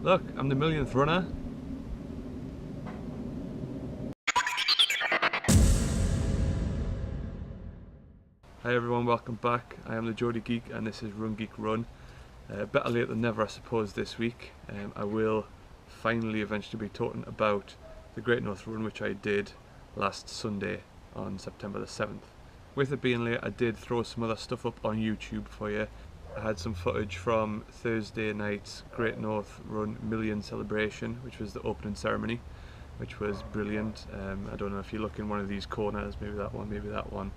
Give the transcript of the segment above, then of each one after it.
Look, I'm the millionth runner. Hi everyone, welcome back. I am the Geordie Geek and this is Run Geek Run. Better late than never, I suppose, this week. I will finally eventually be talking about the Great North Run, which I did last Sunday on September the 7th. With it being late, I did throw some other stuff up on YouTube for you. I had some footage from Thursday night's Great North Run Million celebration, which was the opening ceremony, which was brilliant. I don't know if you look in one of these corners, maybe that one, maybe that one.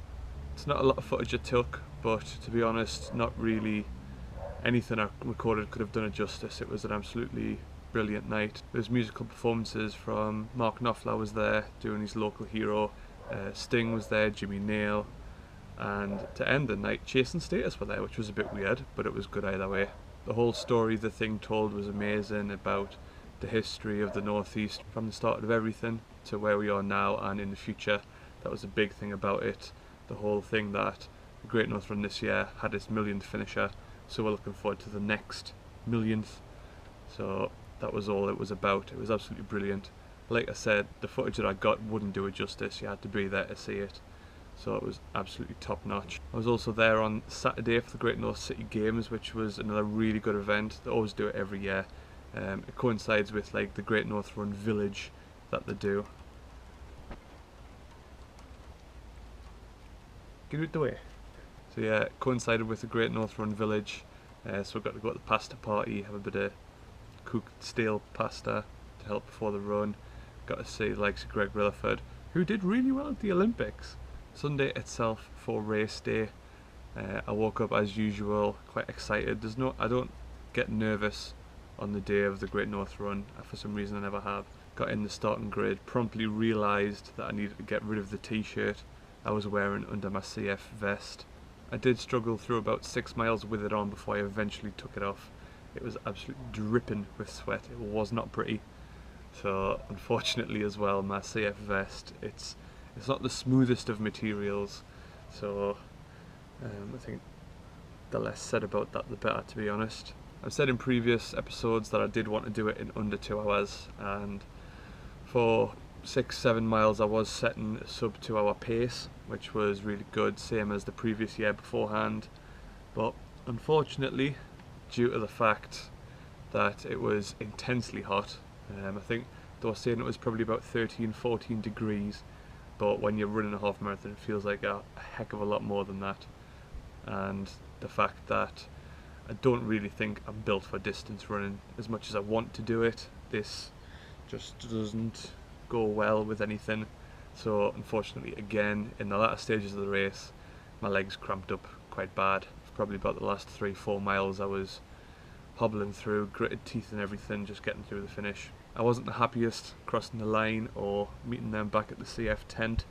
It's not a lot of footage I took, but to be honest, not really anything I recorded could have done it justice. It was an absolutely brilliant night. There was musical performances from Mark Knopfler was there doing his local hero, Sting was there, Jimmy Nail, and to end the night, Chase and Status were there, which was a bit weird, but it was good either way. The whole story the thing told was amazing about the history of the Northeast from the start of everything to where we are now and in the future. That was a big thing about it. The whole thing that the Great North Run this year had its millionth finisher, so we're looking forward to the next millionth. So that was all it was about. It was absolutely brilliant. Like I said, the footage that I got wouldn't do it justice. You had to be there to see it. So it was absolutely top notch. I was also there on Saturday for the Great North City Games, which was another really good event. They always do it every year. It coincides with like the Great North Run Village that they do. Get out the way. So yeah, it coincided with the Great North Run Village, so we got to go to the pasta party, have a bit of cooked stale pasta to help before the run. Got to see the likes of Greg Rutherford, who did really well at the Olympics. Sunday itself for race day, I woke up as usual, quite excited. I don't get nervous on the day of the Great North Run, for some reason I never have. Got in the starting grid, promptly realised that I needed to get rid of the t-shirt I was wearing under my CF vest. I did struggle through about 6 miles with it on before I eventually took it off. It was absolutely dripping with sweat. It was not pretty. So unfortunately as well, my CF vest, it's not the smoothest of materials. So I think the less said about that the better, to be honest. I've said in previous episodes that I did want to do it in under 2 hours, and for 6-7 miles I was setting a sub 2 hour pace, which was really good, same as the previous year beforehand. But unfortunately, due to the fact that it was intensely hot, I think they were saying it was probably about 13-14 degrees, but when you're running a half marathon it feels like a heck of a lot more than that. And the fact that I don't really think I'm built for distance running as much as I want to do it, this just doesn't go well with anything. So unfortunately, again, in the latter stages of the race, my legs cramped up quite bad. Probably about the last 3-4 miles I was hobbling through, gritted teeth and everything, just getting through the finish. I wasn't the happiest crossing the line or meeting them back at the CF tent,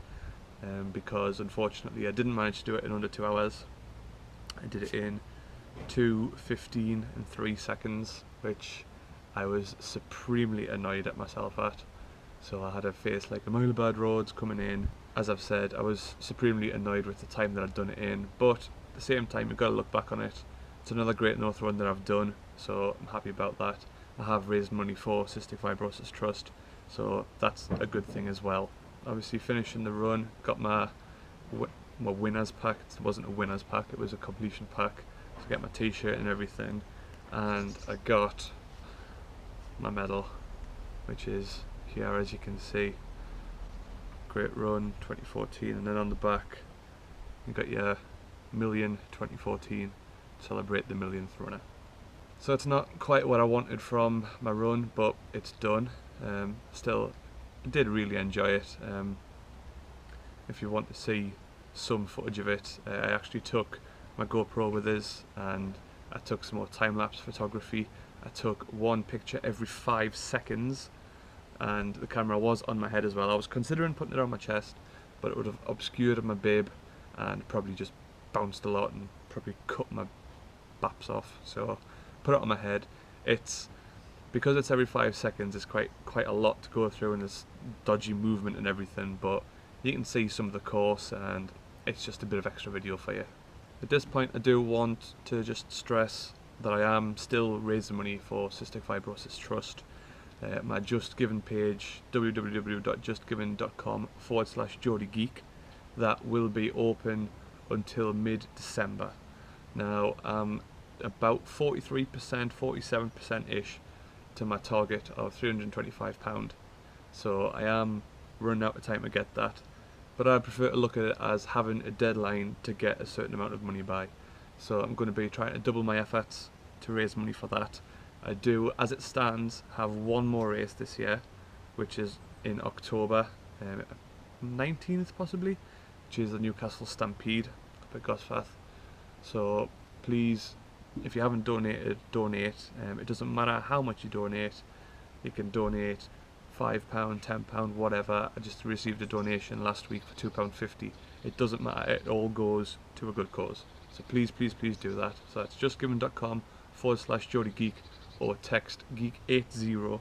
because unfortunately I didn't manage to do it in under 2 hours. I did it in 2:15 and 3 seconds, which I was supremely annoyed at myself at. So I had a face like a mile of bad roads coming in. As I've said, I was supremely annoyed with the time that I'd done it in, but at the same time you've got to look back on it. It's another Great North Run that I've done, so I'm happy about that. I have raised money for Cystic Fibrosis Trust, so that's a good thing as well. Obviously finishing the run, got my winner's pack. It wasn't a winner's pack, it was a completion pack. So I get my t-shirt and everything, and I got my medal, which is here, as you can see. Great Run 2014, and then on the back you got your Million 2014, celebrate the millionth runner. So it's not quite what I wanted from my run, but it's done. Still, I did really enjoy it. If you want to see some footage of it, I actually took my GoPro with us and I took some more time-lapse photography. I took one picture every 5 seconds, and the camera was on my head as well. I was considering putting it on my chest, but it would have obscured my bib and probably just bounced a lot and probably cut my baps off. So put it on my head. It's because it's every 5 seconds, it's quite a lot to go through, and there's dodgy movement and everything, but you can see some of the course and it's just a bit of extra video for you. At this point I do want to just stress that I am still raising money for Cystic Fibrosis Trust. My Just Giving page, www.justgiving.com/Geordie Geek, that will be open until mid-December. Now I'm about 43%, 47%-ish to my target of £325. So I am running out of time to get that, but I prefer to look at it as having a deadline to get a certain amount of money by. So I'm going to be trying to double my efforts to raise money for that. I do, as it stands, have one more race this year, which is in October 19th possibly, which is the Newcastle Stampede up at Gosforth. So please, if you haven't donated, donate. It doesn't matter how much you donate. You can donate £5, £10, whatever. I just received a donation last week for £2.50. It doesn't matter, it all goes to a good cause. So please, please, please do that. So that's justgiving.com/Geordie Geek, or text Geek80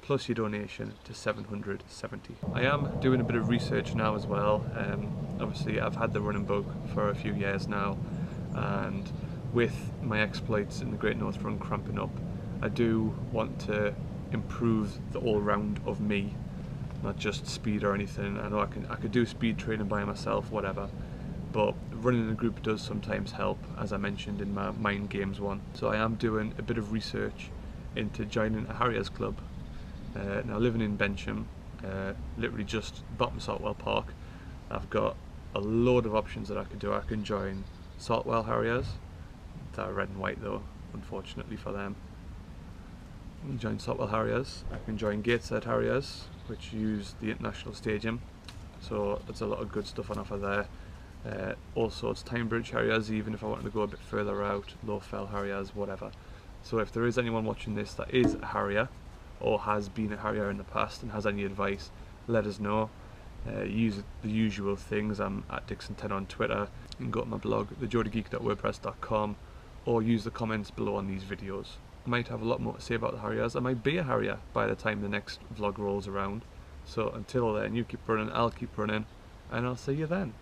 plus your donation to 770. I am doing a bit of research now as well. Obviously I've had the running bug for a few years now, and with my exploits in the Great North Run cramping up, I do want to improve the all-round of me, not just speed or anything. I know I could do speed training by myself, whatever, but running in a group does sometimes help, as I mentioned in my Mind Games one. So I am doing a bit of research into joining a Harriers club. Now living in Bensham, literally just bottom Saltwell Park, I've got a load of options that I could do. I can join Saltwell Harriers, they're red and white though, unfortunately for them. I can join Saltwell Harriers, I can join Gateshead Harriers, which use the International Stadium, so there's a lot of good stuff on offer there. Also it's Timebridge Harriers, even if I wanted to go a bit further out, Lowfell Harriers, whatever. So if there is anyone watching this that is a Harrier, or has been a Harrier in the past and has any advice, let us know. Use the usual things. I'm at Dixon10 on Twitter. You can go to my blog, thegeordiegeek.wordpress.com, or use the comments below on these videos. I might have a lot more to say about the Harriers. I might be a Harrier by the time the next vlog rolls around. So until then, you keep running, I'll keep running, and I'll see you then.